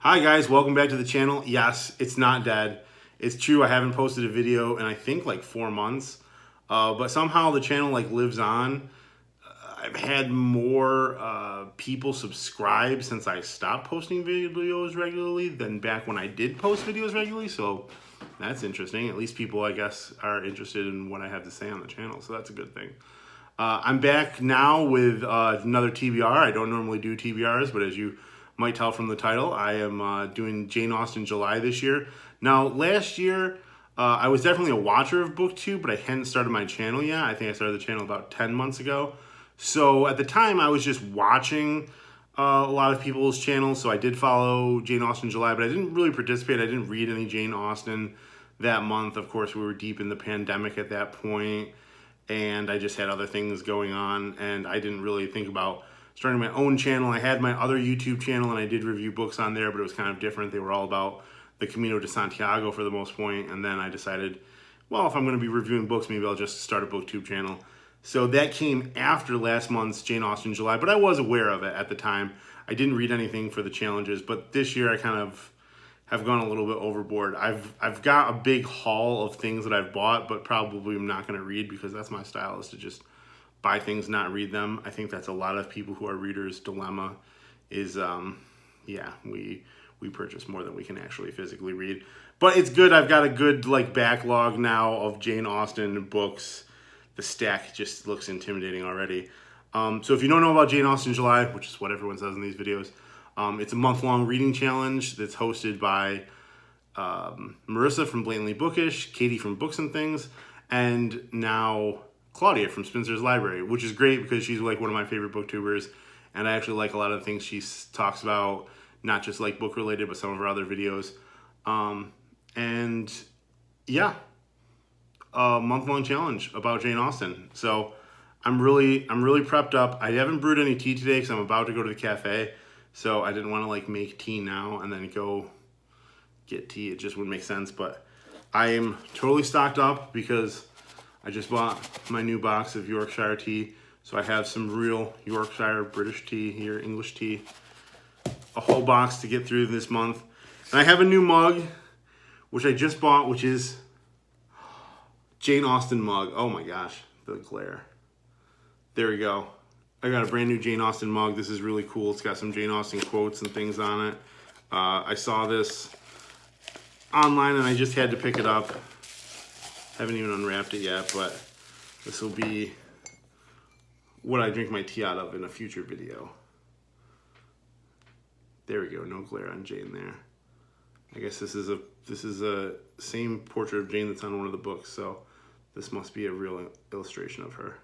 Hi guys, welcome back to the channel. Yes, it's not dead. It's true, I haven't posted a video in I think like 4 months, but somehow the channel like lives on. I've had more people subscribe since I stopped posting videos regularly than back when I did post videos regularly, so that's interesting. At least people, I guess, are interested in what I have to say on the channel, so that's a good thing. I'm back now with another TBR. I don't normally do TBRs, but as you might tell from the title, I am doing Jane Austen July this year. Now, last year, I was definitely a watcher of BookTube, but I hadn't started my channel yet. I think I started the channel about 10 months ago. So at the time, I was just watching a lot of people's channels, so I did follow Jane Austen July, but I didn't really participate. I didn't read any Jane Austen that month. Of course, we were deep in the pandemic at that point, and I just had other things going on, and I didn't really think about starting my own channel. I had my other YouTube channel, and I did review books on there, but it was kind of different. They were all about the Camino de Santiago for the most point, and then I decided, well, if I'm going to be reviewing books, maybe I'll just start a BookTube channel. So that came after last month's Jane Austen July, but I was aware of it at the time. I didn't read anything for the challenges, but this year I kind of have gone a little bit overboard. I've got a big haul of things that I've bought, but probably I'm not going to read because that's my style, is to just buy things, not read them. I think that's a lot of people who are readers' dilemma is, yeah, we purchase more than we can actually physically read. But it's good. I've got a good like backlog now of Jane Austen books. The stack just looks intimidating already. So if you don't know about Jane Austen July, which is what everyone says in these videos, it's a month-long reading challenge that's hosted by Marissa from Blatantly Bookish, Katie from Books and Things, and now Claudia from Spencer's Library, which is great because she's like one of my favorite booktubers, and I actually like a lot of the things she talks about, not just like book related, but some of her other videos. And yeah, a month-long challenge about Jane Austen. So I'm really prepped up. I haven't brewed any tea today because I'm about to go to the cafe, so I didn't want to like make tea now and then go get tea. It just wouldn't make sense, but I am totally stocked up because I just bought my new box of Yorkshire tea. So I have some real Yorkshire British tea here, English tea. A whole box to get through this month. And I have a new mug, which I just bought, which is Jane Austen mug. Oh my gosh, the glare. There we go. I got a brand new Jane Austen mug. This is really cool. It's got some Jane Austen quotes and things on it. I saw this online and I just had to pick it up. Haven't even unwrapped it yet, but this will be what I drink my tea out of in a future video. There we go, no glare on Jane there. I guess this is a same portrait of Jane that's on one of the books, so this must be a real illustration of her.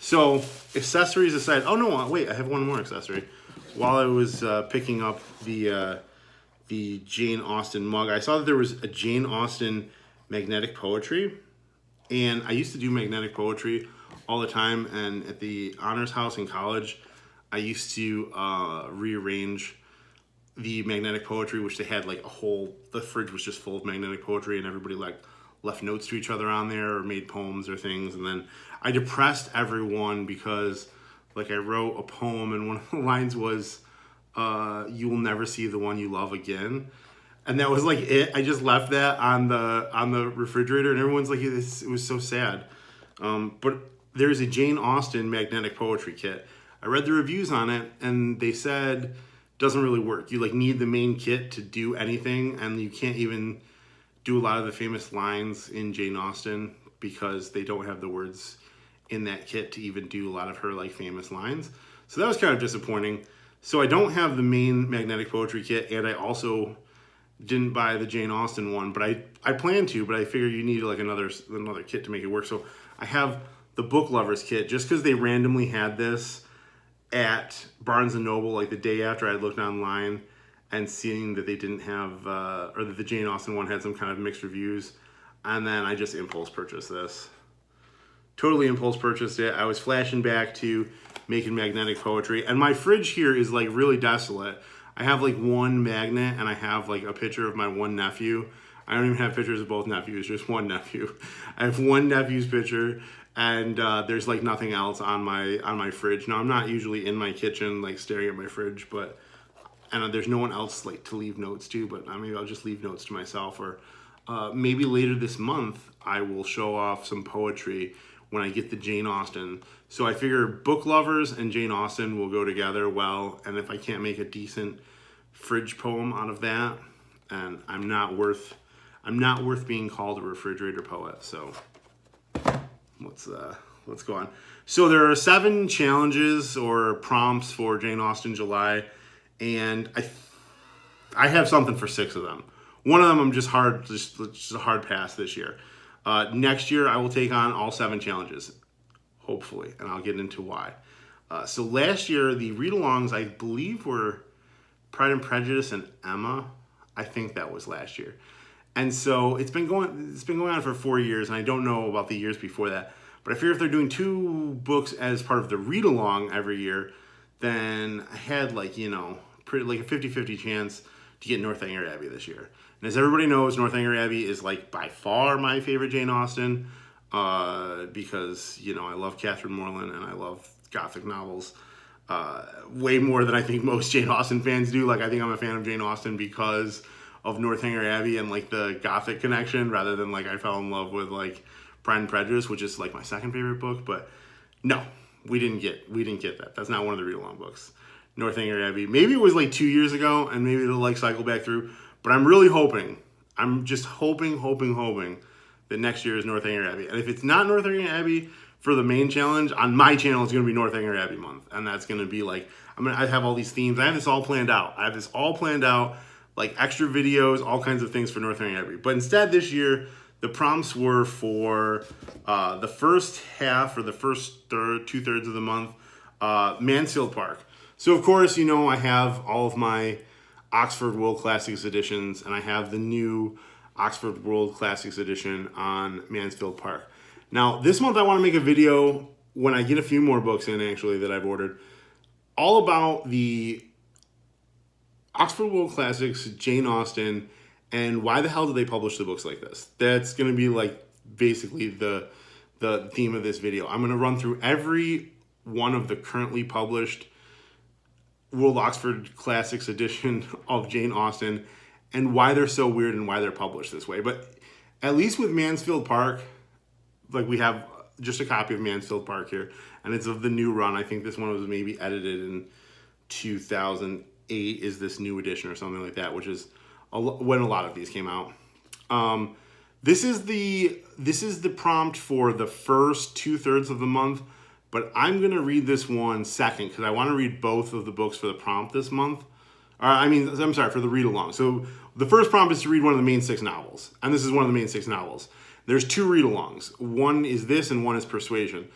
So, accessories aside, oh no, wait, I have one more accessory. While I was picking up the Jane Austen mug, I saw that there was a Jane Austen magnetic poetry, and I used to do magnetic poetry all the time, and at the honors house in college, I used to rearrange the magnetic poetry, which they had like the fridge was just full of magnetic poetry, and everybody like left notes to each other on there or made poems or things, and then I depressed everyone because like I wrote a poem and one of the lines was, you will never see the one you love again. And that was like it. I just left that on the refrigerator and everyone's like, it was so sad. But there's a Jane Austen magnetic poetry kit. I read the reviews on it and they said doesn't really work. You like need the main kit to do anything, and you can't even do a lot of the famous lines in Jane Austen because they don't have the words in that kit to even do a lot of her like famous lines. So that was kind of disappointing. So I don't have the main magnetic poetry kit, and I also didn't buy the Jane Austen one, but I plan to, but I figure you need like another kit to make it work. So I have the Book Lovers kit just because they randomly had this at Barnes & Noble like the day after I looked online and seeing that they didn't have, or that the Jane Austen one had some kind of mixed reviews. And then I just impulse purchased this. Totally impulse purchased it. I was flashing back to making magnetic poetry, and my fridge here is like really desolate. I have like one magnet and I have like a picture of my one nephew. I don't even have pictures of both nephews, just one nephew. I have one nephew's picture and there's like nothing else on my fridge. Now I'm not usually in my kitchen like staring at my fridge, but and there's no one else like to leave notes to. But maybe I'll just leave notes to myself, or maybe later this month I will show off some poetry when I get the Jane Austen. So I figure book lovers and Jane Austen will go together well, and if I can't make a decent fridge poem out of that, and I'm not worth being called a refrigerator poet. So let's go on. So there are 7 challenges or prompts for Jane Austen July, and I have something for 6 of them. One of them I'm just a hard pass this year. Next year I will take on all 7 challenges, hopefully, and I'll get into why. So last year the read-alongs I believe were Pride and Prejudice and Emma. I think that was last year. And so it's been going on for 4 years, and I don't know about the years before that. But I figure if they're doing 2 books as part of the read-along every year, then I had like a 50-50 chance to get Northanger Abbey this year. And as everybody knows, Northanger Abbey is like by far my favorite Jane Austen, because I love Catherine Morland and I love Gothic novels way more than I think most Jane Austen fans do. Like I think I'm a fan of Jane Austen because of Northanger Abbey and like the Gothic connection, rather than like I fell in love with like Pride and Prejudice, which is like my second favorite book. But no, we didn't get that. That's not one of the read-along books. Northanger Abbey. Maybe it was like 2 years ago, and maybe it'll like cycle back through. But I'm really hoping. I'm just hoping that next year is Northanger Abbey. And if it's not Northanger Abbey for the main challenge, on my channel it's going to be Northanger Abbey month, and that's going to be like I have all these themes. I have this all planned out. Like extra videos, all kinds of things for Northanger Abbey. But instead this year, the prompts were for the first half or the first 2/3 of the month, Mansfield Park. So of course, I have all of my Oxford World Classics editions, and I have the new Oxford World Classics edition on Mansfield Park. Now, this month I want to make a video when I get a few more books in, actually, that I've ordered, all about the Oxford World Classics, Jane Austen, and why the hell do they publish the books like this? That's going to be like basically the theme of this video. I'm going to run through every one of the currently published World Oxford Classics edition of Jane Austen and why they're so weird and why they're published this way. But at least with Mansfield Park, like we have just a copy of Mansfield Park here, and it's of the new run. I think this one was maybe edited in 2008 is this new edition or something like that, which is when a lot of these came out. This is the prompt for the first 2/3 of the month, but I'm going to read this one second because I want to read both of the books for the prompt this month. For the read-along. So the first prompt is to read one of the main 6 novels, and this is one of the main 6 novels. There's 2 read-alongs. One is this, and one is Persuasion.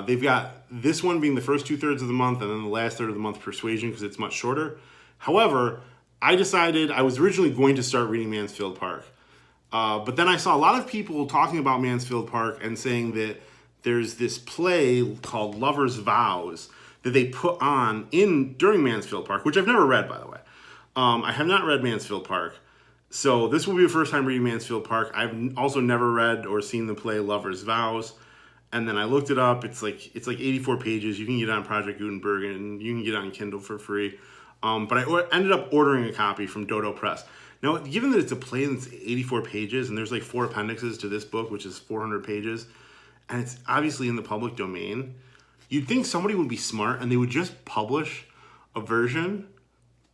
They've got this one being the first 2/3 of the month, and then the last third of the month, Persuasion, because it's much shorter. However, I decided I was originally going to start reading Mansfield Park. But then I saw a lot of people talking about Mansfield Park and saying that there's this play called Lover's Vows that they put on during Mansfield Park, which I've never read, by the way. I have not read Mansfield Park. So this will be the first time reading Mansfield Park. I've also never read or seen the play Lover's Vows. And then I looked it up. It's like 84 pages. You can get it on Project Gutenberg, and you can get it on Kindle for free. But I ended up ordering a copy from Dodo Press. Now, given that it's a play that's 84 pages, and there's like 4 appendixes to this book, which is 400 pages, and it's obviously in the public domain, you'd think somebody would be smart and they would just publish a version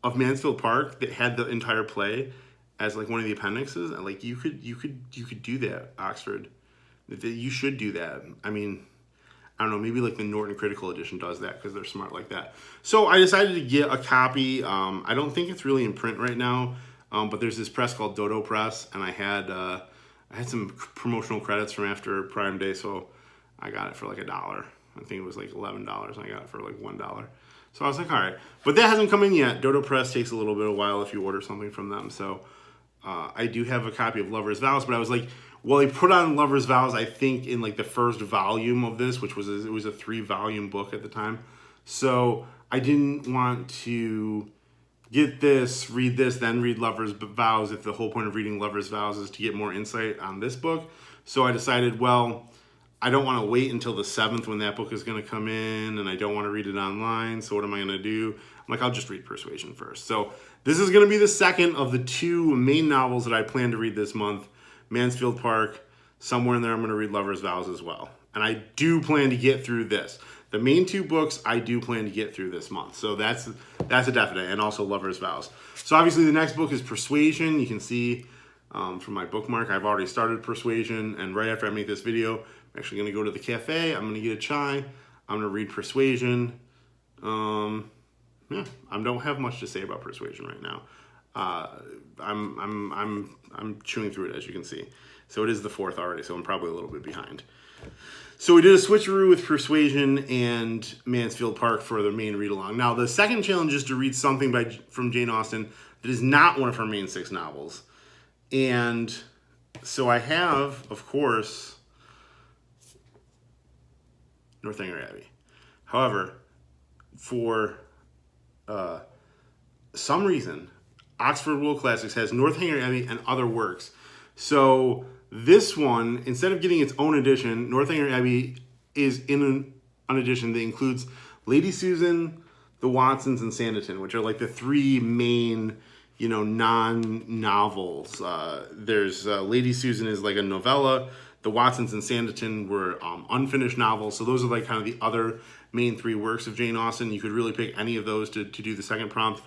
of Mansfield Park that had the entire play as like one of the appendixes. And like you could do that, Oxford. You should do that. I mean, I don't know, maybe like the Norton Critical Edition does that because they're smart like that. So I decided to get a copy. I don't think it's really in print right now, but there's this press called Dodo Press, and I had some promotional credits from after Prime Day, so I got it for like $1. I think it was like $11, and I got it for like $1. So I was like, all right. But that hasn't come in yet. Dodo Press takes a little bit of a while if you order something from them. So I do have a copy of Lover's Vows, but I was like, well, they put on Lover's Vows, I think, in like the first volume of this, which was it was a 3-volume book at the time. So I didn't want to get this, read this, then read Lover's Vows if the whole point of reading Lover's Vows is to get more insight on this book. So I decided, well, I don't want to wait until the 7th when that book is going to come in, and I don't want to read it online. So what am I going to do? I'm like, I'll just read Persuasion first. So this is going to be the second of the 2 main novels that I plan to read this month. Mansfield Park. Somewhere in there, I'm going to read Lover's Vows as well. And I do plan to get through this. The main 2 books, I do plan to get through this month. So that's a definite. And also Lover's Vows. So obviously the next book is Persuasion. You can see from my bookmark, I've already started Persuasion. And right after I make this video, I'm actually going to go to the cafe. I'm going to get a chai. I'm going to read Persuasion. Yeah, I don't have much to say about Persuasion right now. I'm chewing through it, as you can see. So it is the 4th already, so I'm probably a little bit behind. So we did a switcheroo with Persuasion and Mansfield Park for the main read-along. Now, the second challenge is to read something from Jane Austen that is not one of her main 6 novels. And so I have, of course, Northanger Abbey. However, for some reason, Oxford World Classics has Northanger Abbey and other works. So this one, instead of getting its own edition, Northanger Abbey is in an edition that includes Lady Susan, the Watsons, and Sanditon, which are like the 3 main, non-novels. There's Lady Susan is like a novella. The Watsons and Sanditon were unfinished novels. So those are like kind of the other main 3 works of Jane Austen. You could really pick any of those to do the second prompt.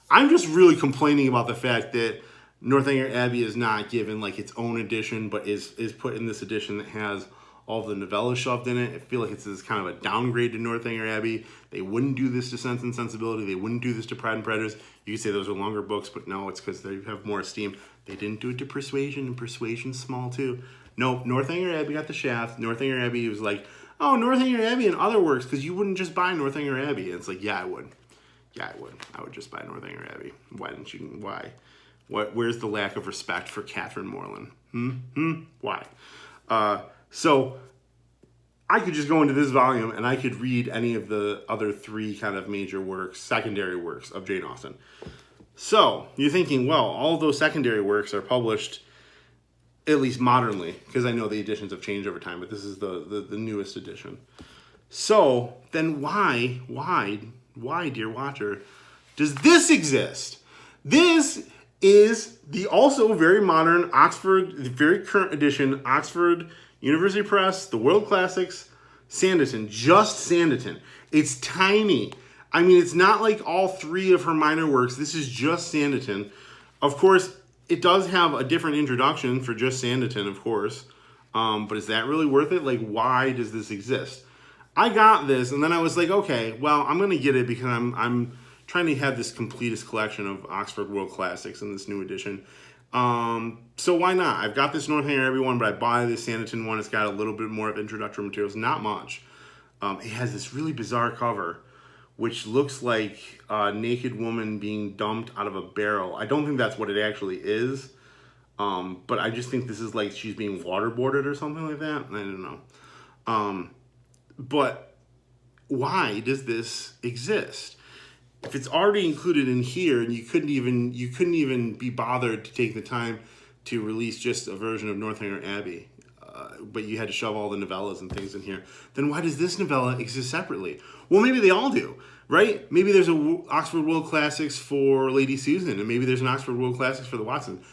I'm just really complaining about the fact that Northanger Abbey is not given like its own edition, but is put in this edition that has all of the novellas shoved in it. I feel like it's this kind of a downgrade to Northanger Abbey. They wouldn't do this to Sense and Sensibility. They wouldn't do this to Pride and Prejudice. You could say those are longer books, but no, it's because they have more esteem. They didn't do it to Persuasion, and Persuasion's small too. No, Northanger Abbey got the shaft. Northanger Abbey was like, oh, Northanger Abbey and other works, because you wouldn't just buy Northanger Abbey. And it's like, yeah, I would. Yeah, I would. I would just buy Northanger Abbey. Why didn't you? Why? Where's the lack of respect for Catherine Morland? Why? So I could just go into this volume and I could read any of the other 3 kind of major works, secondary works of Jane Austen. So you're thinking, well, all those secondary works are published, at least modernly, because I know the editions have changed over time, but this is the newest edition. So then why, dear watcher, does this exist? This is the also very modern Oxford, the very current edition, Oxford University Press, the World Classics, Sanditon, just Sanditon. It's tiny. I mean, it's not like all 3 of her minor works. This is just Sanditon. Of course, it does have a different introduction for just Sanditon, of course. But is that really worth it? Like, why does this exist? I got this, and then I was like, okay, well, I'm going to get it because I'm trying to have this completest collection of Oxford World Classics in this new edition. So why not? I've got this Northanger Abbey one, but I buy this Sanditon one. It's got a little bit more of introductory materials, not much. It has this really bizarre cover, which looks like a naked woman being dumped out of a barrel. I don't think that's what it actually is, but I just think this is like she's being waterboarded or something like that. I don't know. But why does this exist? If it's already included in here and you couldn't even be bothered to take the time to release just a version of Northanger Abbey, but you had to shove all the novellas and things in here, then why does this novella exist separately? Well, maybe they all do, right? Maybe there's a Oxford World Classics for Lady Susan, and maybe there's an Oxford World Classics for the Watsons.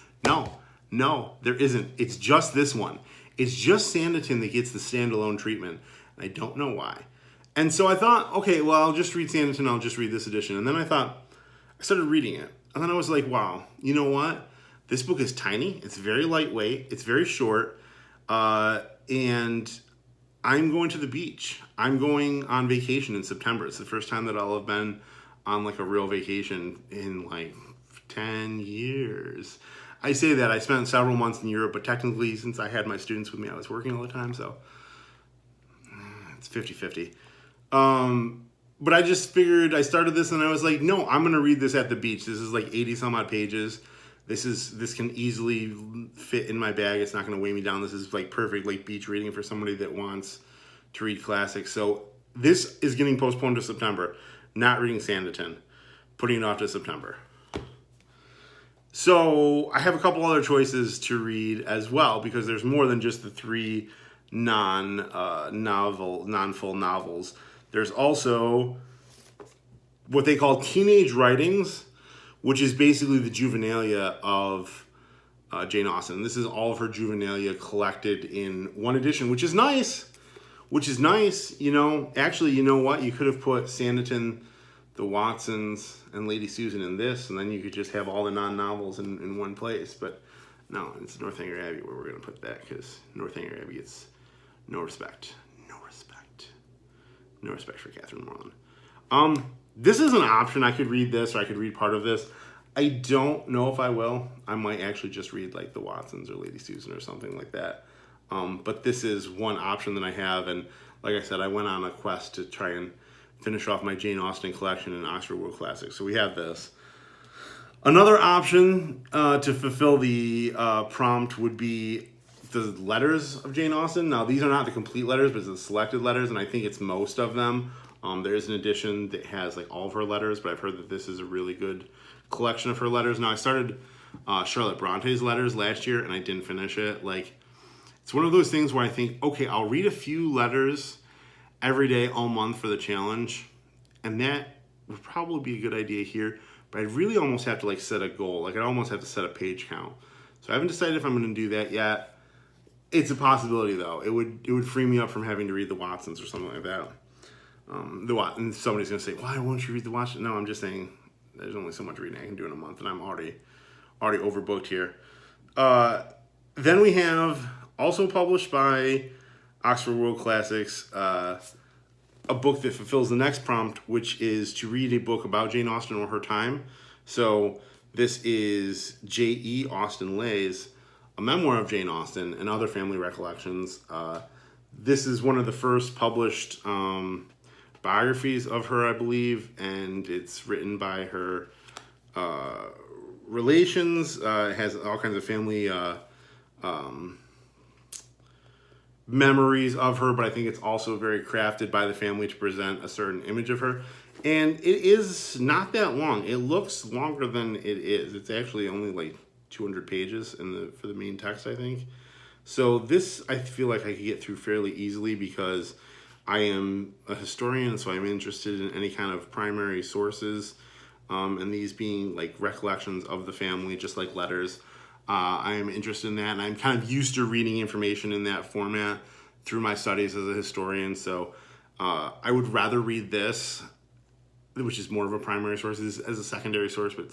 No, there isn't. It's just this one. It's just Sanditon that gets the standalone treatment. And I don't know why. And so I thought, okay, well, I'll just read Sanditon. I'll just read this edition. And then I started reading it. And then I was like, wow, you know what? This book is tiny. It's very lightweight. It's very short. And I'm going to the beach. I'm going on vacation in September. It's the first time that I'll have been on like a real vacation in like 10 years. I say that. I spent several months in Europe, but technically since I had my students with me, I was working all the time. So it's 50-50. But I just figured I started this and I was like, no, I'm going to read this at the beach. This is like 80 some odd pages. This can easily fit in my bag. It's not going to weigh me down. This is like perfect like beach reading for somebody that wants to read classics. So this is getting postponed to September. Not reading Sanditon. Putting it off to September. So I have a couple other choices to read as well because there's more than just the 3 non-full novels. There's also what they call teenage writings, which is basically the juvenilia of Jane Austen. This is all of her juvenilia collected in one edition, which is nice. You know, actually, you know what? You could have put Sanditon, the Watsons, and Lady Susan in this, and then you could just have all the non-novels in one place. But no, it's Northanger Abbey where we're going to put that, because Northanger Abbey gets no respect. No respect for Catherine Morland. This is an option. I could read this, or I could read part of this. I don't know if I will. I might actually just read like the Watsons or Lady Susan or something like that. But this is one option that I have, and like I said, I went on a quest to try and finish off my Jane Austen collection in Oxford World Classics. So we have this. Another option to fulfill the prompt would be the letters of Jane Austen. Now, these are not the complete letters, but it's the selected letters, and I think it's most of them. There is an edition that has like all of her letters, but I've heard that this is a really good collection of her letters. Now, I started Charlotte Bronte's letters last year, and I didn't finish it. Like, it's one of those things where I think, okay, I'll read a few letters every day, all month for the challenge, and that would probably be a good idea here, but I really almost have to like set a goal. Like, I almost have to set a page count. So I haven't decided if I'm going to do that yet. It's a possibility, though. It would free me up from having to read the Watsons or something like that. And somebody's going to say, why won't you read the Watsons? No, I'm just saying there's only so much reading I can do in a month, and I'm already overbooked here. Then we have, also published by Oxford World Classics, a book that fulfills the next prompt, which is to read a book about Jane Austen or her time. So this is J.E. Austen Leigh's A Memoir of Jane Austen and Other Family Recollections. This is one of the first published biographies of her, I believe, and it's written by her relations. It has all kinds of family memories of her, but I think it's also very crafted by the family to present a certain image of her. And it is not that long. It looks longer than it is. It's actually only like 200 pages for the main text, I think. So this, I feel like I could get through fairly easily because I am a historian, so I'm interested in any kind of primary sources, and these being like recollections of the family, just like letters. I am interested in that, and I'm kind of used to reading information in that format through my studies as a historian. So I would rather read this, which is more of a primary source, as a secondary source, but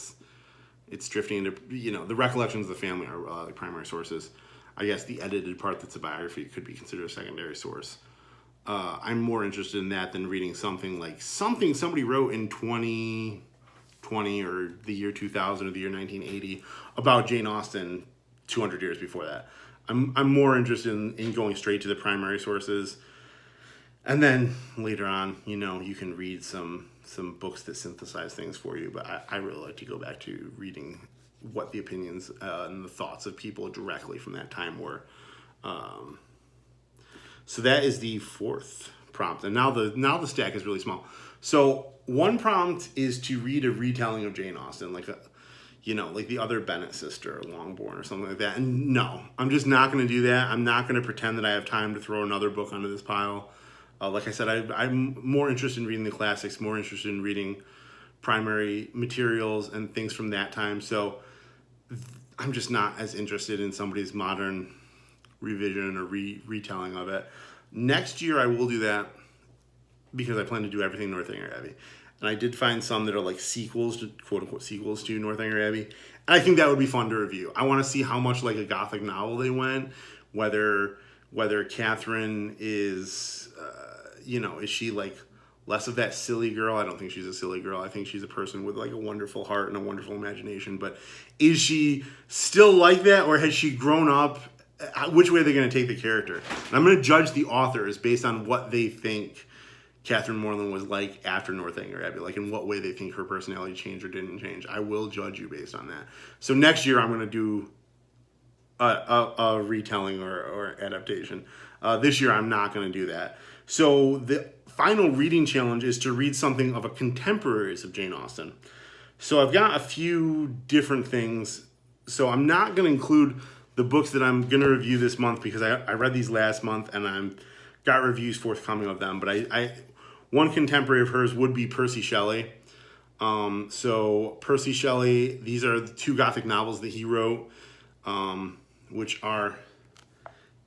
it's drifting into, you know, the recollections of the family are like primary sources. I guess the edited part that's a biography could be considered a secondary source. I'm more interested in that than reading something somebody wrote in 2020 or the year 2000 or the year 1980 about Jane Austen 200 years before that. I'm more interested in going straight to the primary sources. And then later on, you know, you can read some books that synthesize things for you. But I really like to go back to reading what the opinions and the thoughts of people directly from that time were. So that is the fourth prompt. And now the stack is really small. So one prompt is to read a retelling of Jane Austen, like the other Bennet sister, Longbourn or something like that. And no, I'm just not going to do that. I'm not going to pretend that I have time to throw another book onto this pile. Like I said, I'm more interested in reading the classics, more interested in reading primary materials and things from that time. So I'm just not as interested in somebody's modern revision or retelling of it. Next year I will do that because I plan to do everything Northanger Abbey. And I did find some that are like sequels to, quote unquote, sequels to Northanger Abbey. And I think that would be fun to review. I want to see how much like a Gothic novel they went, whether Catherine is, is she like less of that silly girl? I don't think she's a silly girl. I think she's a person with like a wonderful heart and a wonderful imagination. But is she still like that, or has she grown up? Which way are they going to take the character? And I'm going to judge the authors based on what they think Catherine Morland was like after Northanger Abbey, like in what way they think her personality changed or didn't change. I will judge you based on that. So next year I'm going to do a retelling or adaptation. This year I'm not going to do that. So the final reading challenge is to read something of a contemporaries of Jane Austen. So I've got a few different things. So I'm not going to include the books that I'm going to review this month, because I read these last month and I'm got reviews forthcoming of them. But I one contemporary of hers would be Percy Shelley. So Percy Shelley, these are the 2 Gothic novels that he wrote, which are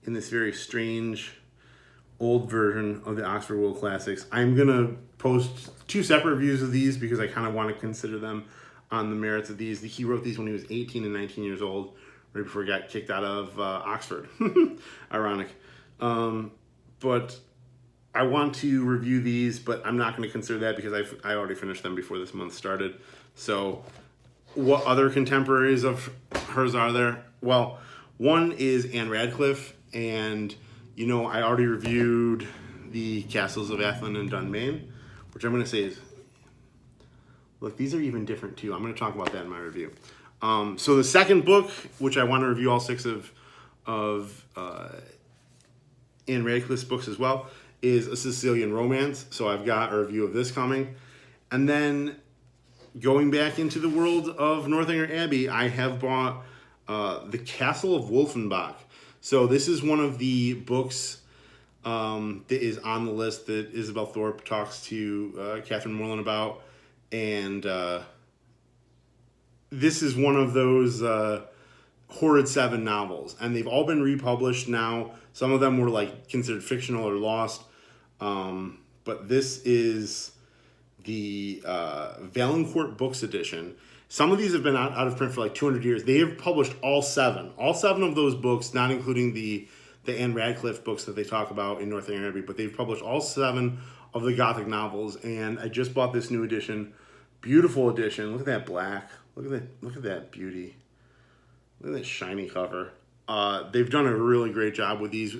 in this very strange old version of the Oxford World Classics. I'm going to post 2 separate reviews of these because I kind of want to consider them on the merits of these. He wrote these when he was 18 and 19 years old, right before he got kicked out of Oxford. Ironic. But I want to review these, but I'm not going to consider that because I already finished them before this month started. So what other contemporaries of hers are there? Well, one is Anne Radcliffe, and I already reviewed the Castles of Athlone and Dunbayne, which I'm going to say is, look, these are even different too. I'm going to talk about that in my review. So the second book, which I want to review all 6 of Anne Radcliffe's books as well, is A Sicilian Romance. So I've got a review of this coming. And then going back into the world of Northanger Abbey, I have bought The Castle of Wolfenbach. So this is one of the books that is on the list that Isabel Thorpe talks to Catherine Morland about. And this is one of those Horrid 7 novels. And they've all been republished now. Some of them were considered fictional or lost. But this is the Valancourt Books edition. Some of these have been out of print for 200 years. They have published all 7. All 7 of those books, not including the Anne Radcliffe books that they talk about in Northanger Abbey, but they've published all 7 of the Gothic novels. And I just bought this new edition. Beautiful edition. Look at that black. Look at that beauty. Look at that shiny cover. They've done a really great job with these.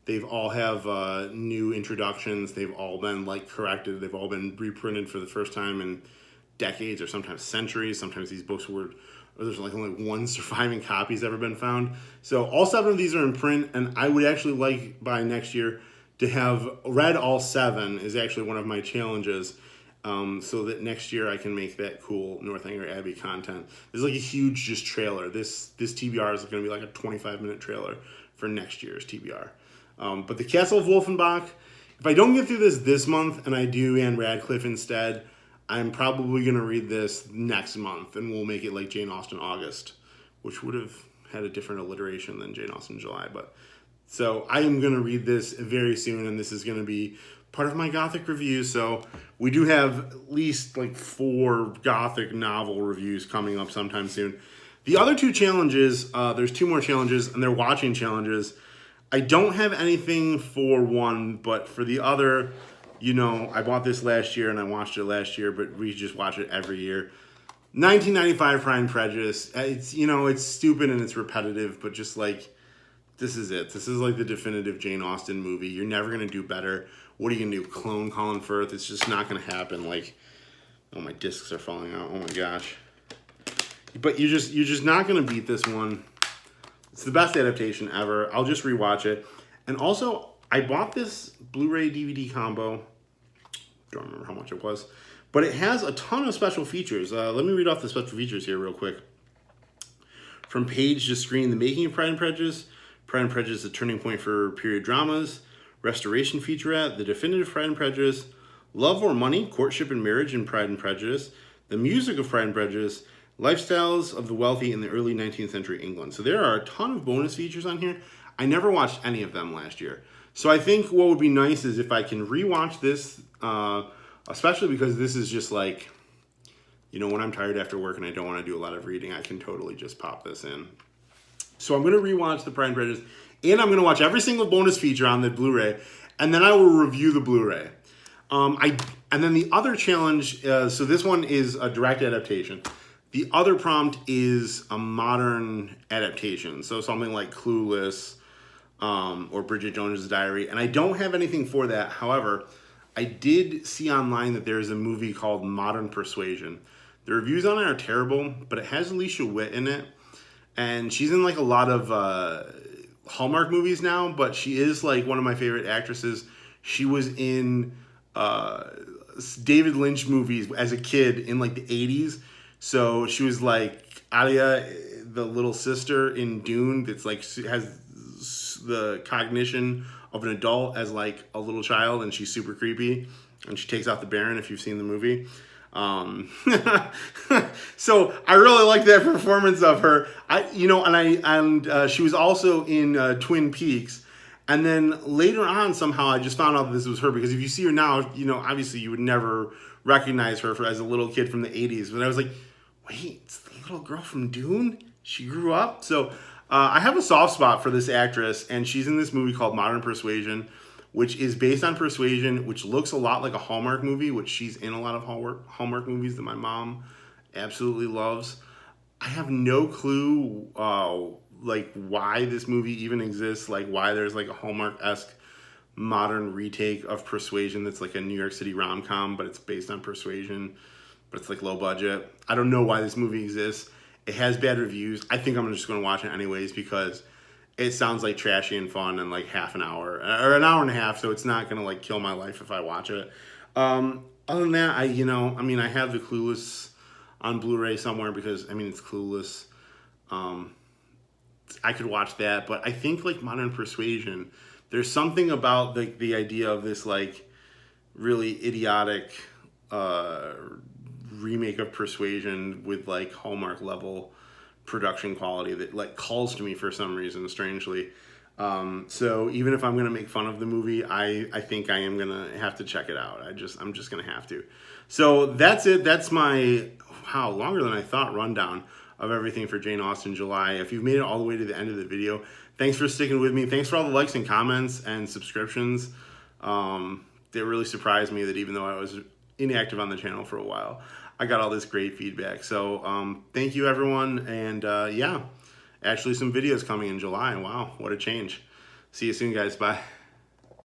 They've all have new introductions. They've all been corrected. They've all been reprinted for the first time in decades or sometimes centuries. Sometimes these books there's only 1 surviving copy's ever been found. So all 7 of these are in print, and I would actually by next year to have read all 7 is actually one of my challenges. So that next year I can make that cool Northanger Abbey content. There's a huge just trailer. This TBR is going to be a 25-minute trailer for next year's TBR. But the Castle of Wolfenbach, if I don't get through this month and I do Anne Radcliffe instead, I'm probably going to read this next month, and we'll make it like Jane Austen August, which would have had a different alliteration than Jane Austen July. So I am going to read this very soon, and this is going to be part of my Gothic review. So we do have at least 4 Gothic novel reviews coming up sometime soon. The other 2 challenges, there's 2 more challenges, and they're watching challenges. I don't have anything for one, but for the other, I bought this last year and I watched it last year, but we just watch it every year. 1995 Pride and Prejudice. It's, it's stupid and it's repetitive, but just this is it. This is the definitive Jane Austen movie. You're never going to do better. What are you going to do? Clone Colin Firth? It's just not going to happen. Oh, my discs are falling out. Oh my gosh. But you're just not going to beat this one. It's the best adaptation ever. I'll just rewatch it. And also, I bought this Blu-ray DVD combo. Don't remember how much it was. But it has a ton of special features. Let me read off the special features here real quick. From page to screen, The Making of Pride and Prejudice. Pride and Prejudice, a turning point for period dramas. Restoration featurette. The definitive Pride and Prejudice. Love or Money, Courtship and Marriage in Pride and Prejudice. The music of Pride and Prejudice. Lifestyles of the wealthy in the early 19th century England. So there are a ton of bonus features on here. I never watched any of them last year. So I think what would be nice is if I can rewatch this, especially because this is just when I'm tired after work and I don't want to do a lot of reading, I can totally just pop this in. So I'm going to rewatch the Pride and Prejudice, and I'm going to watch every single bonus feature on the Blu-ray, and then I will review the Blu-ray. And then the other challenge, so this one is a direct adaptation. The other prompt is a modern adaptation, so something like Clueless or Bridget Jones's Diary, and I don't have anything for that. However, I did see online that there is a movie called Modern Persuasion. The reviews on it are terrible, but it has Alicia Witt in it, and she's in a lot of Hallmark movies now, but she is one of my favorite actresses. She was in David Lynch movies as a kid in the 80s. So she was like Alia, the little sister in Dune that's like has the cognition of an adult as like a little child, and she's super creepy, and she takes out the Baron if you've seen the movie. Um, so I really liked that performance of her. She was also in Twin Peaks. And then later on, somehow, I just found out that this was her, because if you see her now, obviously you would never recognize her as a little kid from the 80s. But I was like, wait, it's the little girl from Dune? She grew up? So I have a soft spot for this actress, and she's in this movie called Modern Persuasion, which is based on Persuasion, which looks a lot like a Hallmark movie, which she's in a lot of Hallmark movies that my mom absolutely loves. I have no clue like why this movie even exists, like why there's like a Hallmark-esque modern retake of Persuasion that's like a New York City rom-com, but it's based on Persuasion, but it's like low budget. I don't know why this movie exists. It has bad reviews. I think I'm just going to watch it anyways because it sounds like trashy and fun in like half an hour or an hour and a half, so it's not going to like kill my life if I watch it. Other than that, I have the Clueless on Blu-ray somewhere because it's Clueless. I could watch that, but I think like Modern Persuasion, there's something about the idea of this like really idiotic remake of Persuasion with like Hallmark level production quality that like calls to me for some reason, strangely. So even if I'm gonna make fun of the movie, I think I am gonna have to check it out. I'm just gonna have to. So that's it. That's my longer than I thought rundown of everything for Jane Austen July. If you've made it all the way to the end of the video, thanks for sticking with me. Thanks for all the likes and comments and subscriptions. It really surprised me that even though I was inactive on the channel for a while, I got all this great feedback. So thank you, everyone. And yeah, actually some videos coming in July. Wow, what a change. See you soon, guys. Bye.